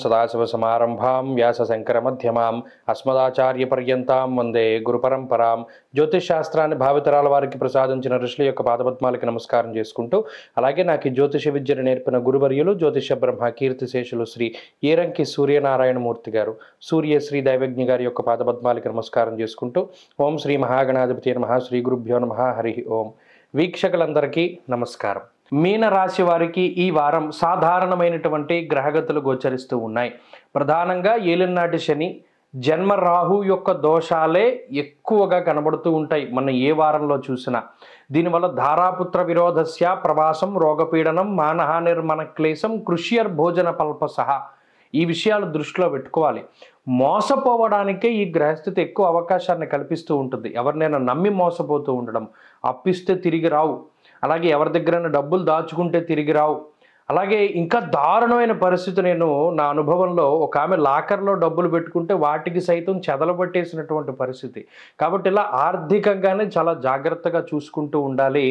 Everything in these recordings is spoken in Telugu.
సదాశివసమారంభాం వ్యాసశంకరమధ్యమాం అస్మదాచార్యపర్యంతాం వందే గురుపరంపరాం. జ్యోతిష్ శాస్త్రాన్ని భావితరాల వారికి ప్రసాదించిన ఋషుల యొక్క పాదపద్మాలకి నమస్కారం చేసుకుంటూ, అలాగే నాకు ఈ జ్యోతిష విద్యను నేర్పిన గురువర్యులు జ్యోతిష బ్రహ్మ కీర్తిశేషులు శ్రీ ఏరంకి సూర్యనారాయణమూర్తి గారు, సూర్యశ్రీ దైవజ్ఞ గారి యొక్క పాదపద్మాలకి నమస్కారం చేసుకుంటూ, ఓం శ్రీ మహాగణాధిపతి నమః, శ్రీ గురుభ్యో నమః, హరి ఓం. వీక్షకులందరికీ నమస్కారం. మీన రాశి వారికి ఈ వారం సాధారణమైనటువంటి గ్రహగతులు గోచరిస్తూ ఉన్నాయి. ప్రధానంగా ఏలినాటి శని, జన్మ రాహు యొక్క దోషాలే ఎక్కువగా కనబడుతూ ఉంటాయి మన ఏ వారంలో చూసినా. దీనివల్ల ధారాపుత్ర విరోధస్య, ప్రవాసం, రోగపీడనం, మానహానిర్మణ క్లేశం, కృష్యర్ భోజన పల్పసహ, ఈ విషయాలు దృష్టిలో పెట్టుకోవాలి. మోసపోవడానికే ఈ గ్రహస్థితి ఎక్కువ అవకాశాన్ని కల్పిస్తూ ఉంటుంది. ఎవరినైనా నమ్మి మోసపోతూ ఉండడం, అప్పిస్తే తిరిగి రావు, అలాగే ఎవరి దగ్గరైనా డబ్బులు దాచుకుంటే తిరిగి రావు. అలాగే ఇంకా దారుణమైన పరిస్థితి, నేను నా అనుభవంలో ఒక ఆమె లాకర్లో డబ్బులు పెట్టుకుంటే వాటికి సైతం చెదలబట్టేసినటువంటి పరిస్థితి. కాబట్టి ఇలా ఆర్థికంగానే చాలా జాగ్రత్తగా చూసుకుంటూ ఉండాలి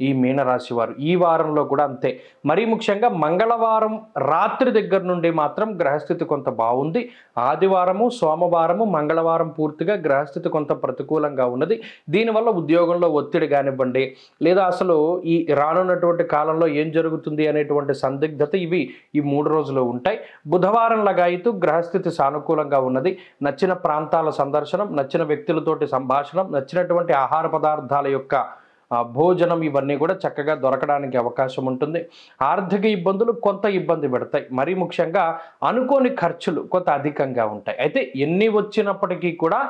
ఈ మీనరాశి వారు. ఈ వారంలో కూడా అంతే. మరీ ముఖ్యంగా మంగళవారం రాత్రి దగ్గర నుండి మాత్రం గ్రహస్థితి కొంత బాగుంది. ఆదివారము, సోమవారము, మంగళవారం పూర్తిగా గ్రహస్థితి కొంత ప్రతికూలంగా ఉన్నది. దీనివల్ల ఉద్యోగంలో ఒత్తిడి కానివ్వండి, లేదా అసలు ఈ రానున్నటువంటి కాలంలో ఏం జరుగుతుంది అనేటువంటి సందిగ్ధత ఇవి ఈ 3 రోజులు ఉంటాయి. బుధవారం లగాయితూ గ్రహస్థితి సానుకూలంగా ఉన్నది. నచ్చిన ప్రాంతాల సందర్శనం, నచ్చిన వ్యక్తులతోటి సంభాషణం, నచ్చినటువంటి ఆహార పదార్థాల యొక్క భోజనం, ఇవన్నీ కూడా చక్కగా దొరకడానికి అవకాశం ఉంటుంది. ఆర్థిక ఇబ్బందులు కొంత ఇబ్బంది పెడతాయి. మరీ ముఖ్యంగా అనుకోని ఖర్చులు కొంత అధికంగా ఉంటాయి. అయితే ఎన్ని వచ్చినప్పటికీ కూడా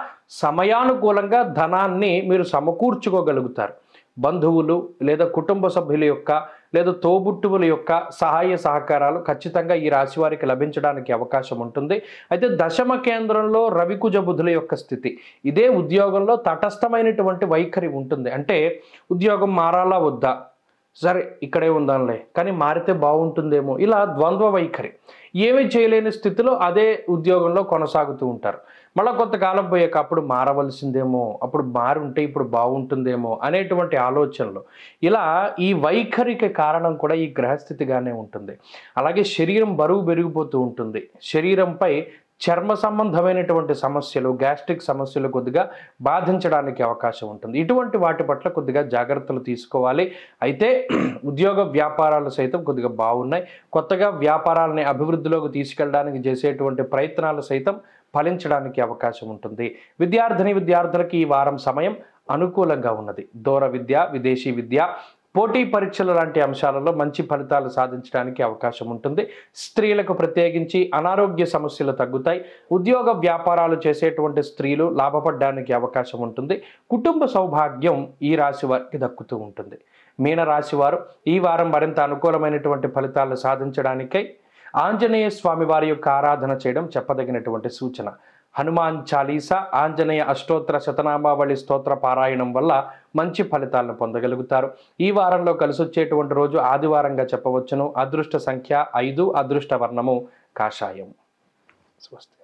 సమయానుకూలంగా ధనాన్ని మీరు సమకూర్చుకోగలుగుతారు. బంధువులు లేదా కుటుంబ సభ్యుల యొక్క లేదా తోబుట్టువుల యొక్క సహాయ సహకారాలు ఖచ్చితంగా ఈ రాశి వారికి లభించడానికి అవకాశం ఉంటుంది. అయితే దశమ కేంద్రంలో రవికుజ బుధుల యొక్క స్థితి, ఇదే ఉద్యోగంలో తటస్థమైనటువంటి వైఖరి ఉంటుంది. అంటే ఉద్యోగం మారాలా వద్దా, సరే ఇక్కడే ఉందాంలే, కానీ మారితే బాగుంటుందేమో, ఇలా ద్వంద్వ వైఖరి. ఏమీ చేయలేని స్థితిలో అదే ఉద్యోగంలో కొనసాగుతూ ఉంటారు. మళ్ళీ కొంతకాలం పోయాక అప్పుడు మారవలసిందేమో, అప్పుడు మారి ఉంటే ఇప్పుడు బాగుంటుందేమో అనేటువంటి ఆలోచనలు. ఇలా ఈ వైఖరికి కారణం కూడా ఈ గ్రహస్థితిగానే ఉంటుంది. అలాగే శరీరం బరువు పెరిగిపోతూ ఉంటుంది. శరీరంపై చర్మ సంబంధమైనటువంటి సమస్యలు, గ్యాస్ట్రిక్ సమస్యలు కొద్దిగా బాధించడానికి అవకాశం ఉంటుంది. ఇటువంటి వాటి పట్ల కొద్దిగా జాగ్రత్తలు తీసుకోవాలి. అయితే ఉద్యోగ వ్యాపారాలు సైతం కొద్దిగా బాగున్నాయి. కొత్తగా వ్యాపారాలని అభివృద్ధిలోకి తీసుకెళ్ళడానికి చేసేటువంటి ప్రయత్నాలు సైతం ఫలించడానికి అవకాశం ఉంటుంది. విద్యార్థులకి ఈ వారం సమయం అనుకూలంగా ఉన్నది. దూర విద్య, విదేశీ విద్య, పోటీ పరీక్షలు లాంటి అంశాలలో మంచి ఫలితాలు సాధించడానికి అవకాశం ఉంటుంది. స్త్రీలకు ప్రత్యేకించి అనారోగ్య సమస్యలు తగ్గుతాయి. ఉద్యోగ వ్యాపారాలు చేసేటువంటి స్త్రీలు లాభపడడానికి అవకాశం ఉంటుంది. కుటుంబ సౌభాగ్యం ఈ రాశి వారికి దక్కుతూ ఉంటుంది. మీన రాశి వారు ఈ వారం మరింత అనుకూలమైనటువంటి ఫలితాలు సాధించడానికై ఆంజనేయ స్వామి వారి యొక్క ఆరాధన చేయడం చెప్పదగినటువంటి సూచన. హనుమాన్ చాలీసా, ఆంజనేయ అష్టోత్తర శతనామావళి స్తోత్ర పారాయణం వల్ల మంచి ఫలితాలను పొందగలుగుతారు. ఈ వారంలో కలిసి వచ్చేటువంటి రోజు ఆదివారంగా చెప్పవచ్చును. అదృష్ట సంఖ్య 5, అదృష్ట వర్ణము కాషాయం. స్వస్తి.